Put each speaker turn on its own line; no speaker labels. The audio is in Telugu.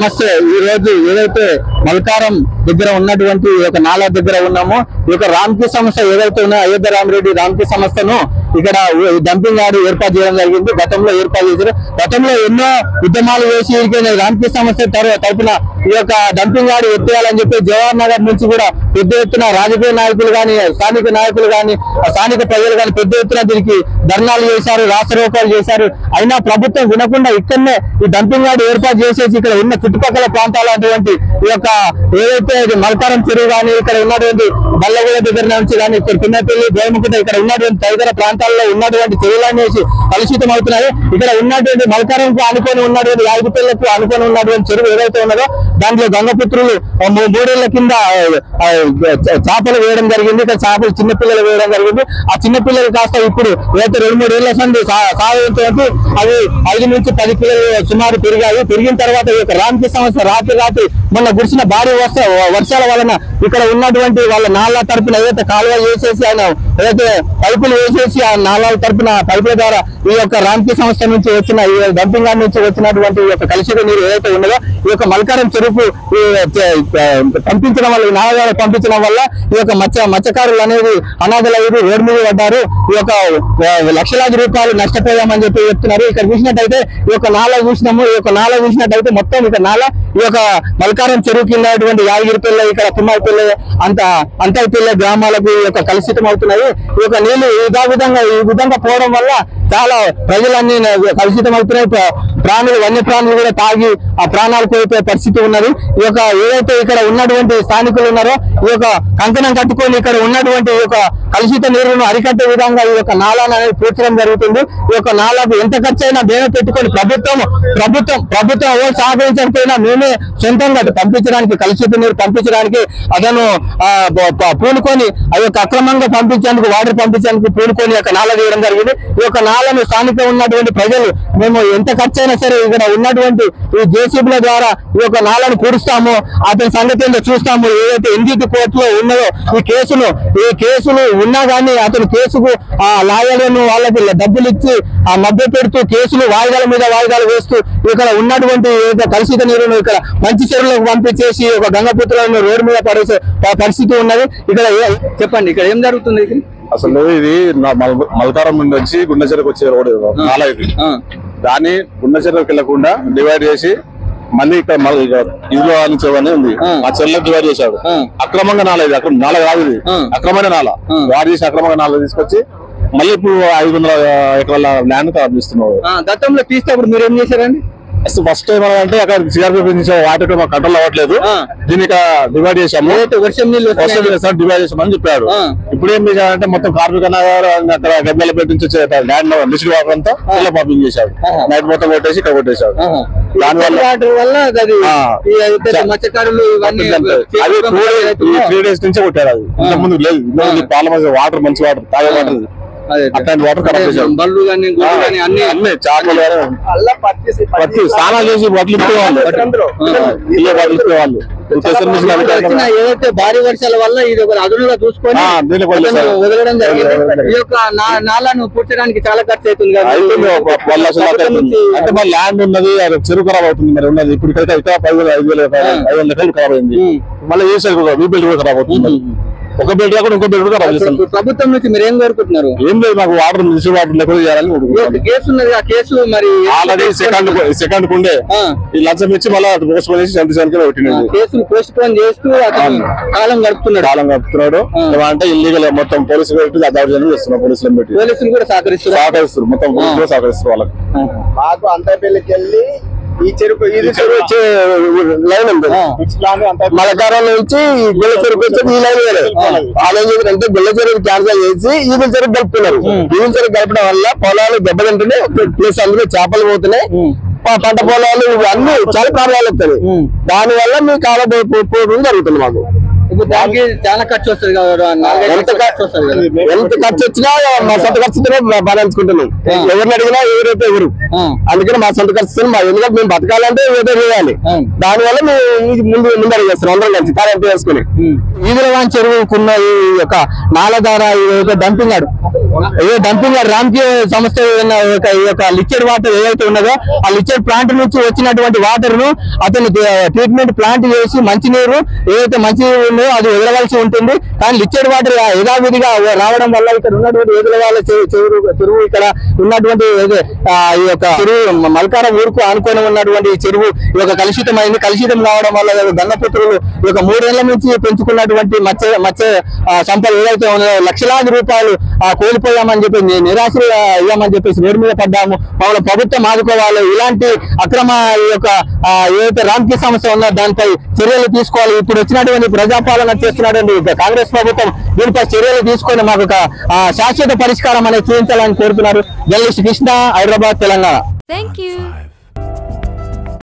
నమస్తే. ఈ రోజు ఏదైతే మల్కారం దగ్గర ఉన్నటువంటి నాలా దగ్గర ఉన్నామో ఈ రామ్కీ సంస్థ ఏదైతే ఉన్నాయో అయోధ్య రామిరెడ్డి రామ్కీ సంస్థను ఇక్కడ డంపింగ్ యార్డ్ ఏర్పాటు చేయడం జరిగింది. గతంలో ఏర్పాటు చేశారు. గతంలో ఎన్నో ఉద్యమాలు వేసి రామ్కీ సంస్థ తరఫున ఈ డంపింగ్ యార్డ్ ఎత్తేయాలని చెప్పి జవహర్ నగర్ నుంచి కూడా పెద్ద ఎత్తున రాజకీయ నాయకులు గాని స్థానిక నాయకులు గాని స్థానిక ప్రజలు గాని పెద్ద ఎత్తున దీనికి ధర్నాలు చేశారు, రాస్తారోకోలు చేశారు. అయినా ప్రభుత్వం వినకుండా ఇక్కడనే ఈ డంపింగ్ యార్డ్ ఏర్పాటు చేసేసి ఇక్కడ ఉన్న చుట్టుపక్కల ప్రాంతాల అటువంటి ఏదైతే మల్కారం చెరువు కానీ ఇక్కడ ఉన్నటువంటి బల్లగూడ దగ్గర నుంచి కానీ ఇక్కడ పిన్నపల్లి గోయముకుంట ఇక్కడ ఉన్నటువంటి తదితర ప్రాంతాల్లో ఉన్నటువంటి చెరువులన్నీ కలుషితం అవుతున్నాయి. ఇక్కడ ఉన్నటువంటి మల్కారంకు అనుకొని ఉన్నటువంటి యాదగిరిపల్లికి అనుకొని ఉన్నటువంటి చెరువు ఏదైతే ఉన్నదో దాంట్లో గంగపుత్రులు 3 ఏళ్ల కింద చేపలు వేయడం జరిగింది. ఇక్కడ చేపలు చిన్నపిల్లలు వేయడం జరిగింది. ఆ చిన్నపిల్లలు కాస్త ఇప్పుడు ఏదైతే 2-3 ఏళ్ల సంది సాగుతో అవి 5 నుంచి 10 కిలోలు సుమారు పెరిగాయి. పెరిగిన తర్వాత ఈ రామ్కీ సంస్థ రాత్రి మొన్న కురిసిన భారీ వర్షాల వలన ఇక్కడ ఉన్నటువంటి వాళ్ళ నాళ్ళ తరపున ఏదైతే కాలువ వేసేసి ఆయన ఏదైతే పైపులు వేసేసి ఆ నాళ్ళ తరపున పైపుల ద్వారా ఈ రామ్కీ సంస్థ నుంచి వచ్చిన ఈ డంపింగ్ యార్డ్ నుంచి వచ్చినటువంటి కలుషిత నీరు ఏదైతే ఉన్నదో ఈ మల్కారం చెరువుకు పంపించడం వల్ల ఈ నాల ద్వారా పంపించడం వల్ల ఈ మత్స్యకారులు అనేది అనాథలయ్యారు, రోడ్డు మీద పడ్డారు. ఈ లక్షలాది రూపాయలు నష్టపోయామని చెప్పి చెప్తున్నారు. ఇక్కడ చూసినట్టయితే ఈ నాల చూసినాము. ఈ నాల చూసినట్టయితే మొత్తం నాల ఈ మల్కారం చెరువు కింద యాదగిరిపల్లి ఇక్కడ తుమ్మలపల్లి అంతైపల్లి గ్రామాలకు కలుషితం అవుతున్నాయి. ఈ నీళ్లు ఈ విధంగా పోవడం వల్ల చాలా ప్రజలన్నీ కలుషితం అవుతున్నాయి. వన్యప్రాణులు కూడా తాగి ఆ ప్రాణాలు కోల్పోయే పరిస్థితి ఉన్నది. ఏదైతే ఇక్కడ ఉన్నటువంటి స్థానికులు ఉన్నారో ఈ కంకణం కట్టుకొని ఇక్కడ ఉన్నటువంటి కలుషిత నీరును అరికట్టే విధంగా ఈ నాలాను అనేది పూడ్చడం జరుగుతుంది. ఈ నాలకు ఎంత ఖర్చు అయినా మేమే పెట్టుకొని ప్రభుత్వం సహకరించకపోయినా మేమే సొంతంగా పంపించడానికి కలుషిత నీరు పంపించడానికి అతను పూనుకొని అక్రమంగా పంపించేందుకు వాటర్ పంపించేందుకు పూనుకొని నాల తీయడం జరిగింది. ఈ నాలను స్థానిక ఉన్నటువంటి ప్రజలు మేము ఎంత ఖర్చు అయినా సరే ఇక్కడ ఉన్నటువంటి ఈ జేసీబీల ద్వారా ఈ నాలను పూడుస్తాము, అతని సంగతి ఏంటో చూస్తాము. ఏదైతే ఎన్జిటి కోర్టులో ఉన్నదో ఈ కేసులు ఉన్నా కానీ అతను కేసుకు ఆ లాయర్లను వాళ్ళకి డబ్బులు ఇచ్చి ఆ మధ్య పెడుతూ కేసులు వాయిదాల మీద వాయిదాలు వేస్తూ ఇక్కడ ఉన్నటువంటి కలుషిత నీరును ఇక్కడ మంచి చెరువులకు పంపించేసి గంగపుత్రులను రోడ్డు మీద పడేసే పరిస్థితి ఉన్నది. ఇక్కడ చెప్పండి, ఇక్కడ ఏం జరుగుతుంది?
అసలు ఇది మల్కారం నుండి వచ్చి గుండె చెరువుకి వచ్చే రోడ్ నాలా ఇది. దాన్ని గుండె చెరువుకి వెళ్లకుండా డివైడ్ చేసి మళ్ళీ ఇక్కడ ఇదిలో చెరువు ఉంది. ఆ చెరువులకు డివైడ్ చేశాడు. అక్రమంగా నాల ఇది, నాల కాదు ఇది, అక్రమైన నాల. వాడు చేసి అక్రమంగా నాల తీసుకొచ్చి మళ్ళీ ఇప్పుడు 500 ఎకరాల ల్యాండ్ తరలిస్తున్నారు.
గతంలో తీసేటప్పుడు మీరు ఏం చేశారండి?
ఫస్ట్ టైం అంటే అక్కడ సిఆర్పీ వాటర్ మాకు కంట్రోల్ అవ్వట్లేదు, దీన్ని డివైడ్ చేశాము,
వర్షం నీళ్ళు
డివైడ్ చేసామని చెప్పాడు. ఇప్పుడు ఏం చేశారంటే మొత్తం కార్మిక నగర్ అక్కడ గబ్బెలపేట నుంచి వచ్చే ల్యాండ్ లిస్డ్ వాటర్ అంతా పంపింగ్ చేశాడు. నైట్ మొత్తం కొట్టేసి ఇక్కడ కొట్టేశాడు.
దానివల్ల
3 days నుంచే కొట్టాడు. అది ఇంత ముందు లేదు. పాల వాటర్ మంచి వాటర్ తాగే వాటర్ అట్లాంటి వాటర్ ఖరాబ్ చేశాడు. అన్ని చేపలు పత్తి స్నానాలు చేసి బట్టలు ఇప్పేవాళ్ళు.
ఏదైతే భారీ వర్షాల వల్ల ఇది అదునుగా చూసుకొని వదలడం జరిగింది. ఈ నాలను పూడ్చడానికి చాలా ఖర్చు అవుతుంది కదా.
అంటే మరి ల్యాండ్ ఉన్నది, చెరువు ఖరాబ్ అవుతుంది. మరి ఉన్నది ఇప్పుడు ఇక్కడ 5,000 ఎకరాలు ఖరాబ్ అయింది. మళ్ళీ ఏ సైడ్ రీబిల్డ్ కూడా ఖరాబ్ అవుతుంది. ఒక బెల్ట్ కాకుండా ఇంకో బెల్ట్ కూడా
ప్రభుత్వం నుంచి మీరు ఏం కోరుకుంటున్నారు?
ఏం లేదు, మాకు వాటర్ లిస్డ్ వాటర్ లేకుండా చేయాలని
కేసు ఉన్నది. ఆ కేసు మరి
ఆల్రెడీ సెకండ్ కుండే ఈ లంచం ఇచ్చి మళ్ళీ పోస్ట్ పోన్ చేసి చంద్రశేఖర్ పెట్టినాడు.
కేసులు పోస్ట్ పోన్ చేస్తూ కాలం గడుపుతున్నాడు.
అంటే ఇల్లీగల్ మొత్తం పోలీసులు పెట్టి దౌర్జన్యం చేస్తున్నారు. పోలీసులు కూడా సహకరిస్తారు. మొత్తం సహకరిస్తారు వాళ్ళకి.
మాకు అంతపల్లికి వెళ్ళి ఈ చెరుకు వచ్చే లైన్ ఉంది. మలకారం నుంచి గుళ్ళ చెరుకు వచ్చి ఈ లైన్ వేరే. ఆలోచించారంటే గుళ్ళ చెరుకు క్యాన్సల్ చేసి ఈగుల చెరుకు కలుపుతున్నారు. ఈగుల చెరుకు కలపడం వల్ల పొలాలు దెబ్బతింటున్నాయి, ప్లస్ అందులో చేపలు పోతున్నాయి, పంట పొలాలు అన్ని చాలా ప్రాబ్లాలు వస్తాయి. దాని వల్ల మీ కాలం పోవడం జరుగుతుంది. మాకు దానికి చాలా ఖర్చు వస్తుంది కదా.
ఎంత ఖర్చు వచ్చినా మా సొంత ఖర్చుతోనే భరించుకుంటున్నాం. ఎవరిని అడిగినా ఎవరైతే ఎవరు, అందుకని మా సొంత ఖర్చుతో ఎందుకంటే మేము బతకాలంటే ఏదో చేయాలి. దానివల్ల మేము ముందు అడిగేస్తున్నాం అందరం కలిసి తాళంపు వేసుకుని. ఈదులవాన్ చెరువుకున్న ఈ నాల ద్వారా డంపింగ్ యార్డ్
ఏదో డంపింగ్ రామ్కీ సంస్థ ఈ యొక్క లిక్విడ్ వాటర్ ఏదైతే ఉన్నదో ఆ లిక్విడ్ ప్లాంట్ నుంచి వచ్చినటువంటి వాటర్ ను అతను ట్రీట్మెంట్ ప్లాంట్ చేసి మంచినీరు ఏదైతే మంచినీరు ఉందో అది వదలవలసి ఉంటుంది. కానీ లిక్విడ్ వాటర్ యథావిధిగా రావడం వల్ల ఇక్కడ ఉన్నటువంటి ఏదులవాళ్ళ చెరువు ఇక్కడ ఉన్నటువంటి ఈ యొక్క చెరువు మల్కారం ఊరుకు ఆనుకొని ఉన్నటువంటి చెరువు ఈ యొక్క కలుషితమైంది. కలుషితం కావడం వల్ల గంగపుత్రులు ఈ యొక్క 3 ఏళ్ల నుంచి పెంచుకున్నటువంటి మత్స్య సంపద ఏదైతే ఉన్నదో లక్షలాది రూపాయలు కోల్పోయామని చెప్పి నిరాశ అయ్యామని చెప్పేసి రోడ్డు మీద పడ్డాము. మమ్మల్ని ప్రభుత్వం ఆదుకోవాలి. ఇలాంటి అక్రమ ఈ యొక్క ఏదైతే రామ్కీ సంస్థ ఉందో దానిపై చర్యలు తీసుకోవాలి. ఇప్పుడు వచ్చినటువంటి ప్రజాపాలన చేస్తున్నటువంటి కాంగ్రెస్ ప్రభుత్వం దీనిపై చర్యలు తీసుకొని మాకు ఒక శాశ్వత పరిష్కారం అనేది చూపించాలని కోరుతున్నారు. Journalist Krishna, Hyderabad, Telangana.
Thank you.